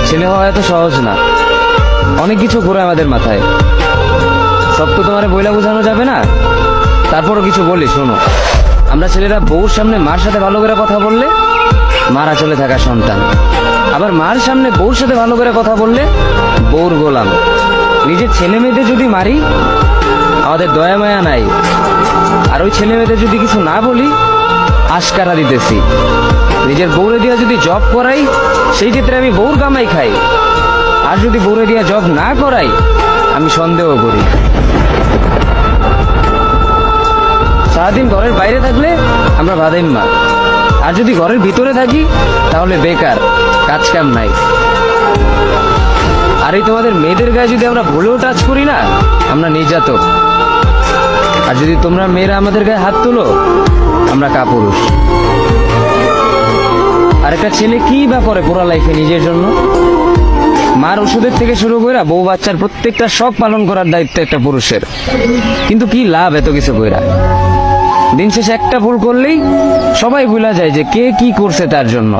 ছেলে হওয়া এত সহজ না, অনেক কিছু ঘোরে আমাদের মাথায়। সব তো তোমার বইলা বোঝানো যাবে না, তারপরও কিছু বলি শোনো। আমরা ছেলেরা বউর সামনে মার সাথে ভালো করে কথা বললে মার আঁচলে থাকা সন্তান, আবার মার সামনে বউর সাথে ভালো করে কথা বললে বউর গোলাম। নিজের ছেলে মেয়েদের যদি মারি আমাদের দয়া মায়া নাই, আর ওই ছেলে মেয়েদের যদি কিছু না বলি আশকারা দিতেছি। নিজের বউরে দিয়া যদি জব করাই সেই ক্ষেত্রে আমি বউর কামাই খাই, আর যদি বউরে দিয়া জব না করাই আমি সন্দেহ করি। সারাদিন ঘরের বাইরে থাকলে আমরা ভাদাইম্মা, আর যদি ঘরের ভিতরে থাকি তাহলে বেকার, কাজ কাম নাই। আর এই তোমাদের মেয়েদের গায়ে যদি আমরা ভুলেও টাচ করি না আমরা নির্যাতক, আর যদি তোমরা মেয়েরা আমাদের গায়ে হাত তুলো আমরা কাপুরুষ। আর একটা ছেলে কি বা করে পুরো লাইফে নিজের জন্য? মার ওষুধের থেকে শুরু করে বউ বাচ্চার প্রত্যেকটা সব পালন করার দায়িত্ব একটা পুরুষের। কিন্তু কি লাভ এত কিছু কইরা? দিন শেষে একটা ভুল করলেই সবাই ভুলা যায় যে কে কি করছে তার জন্য।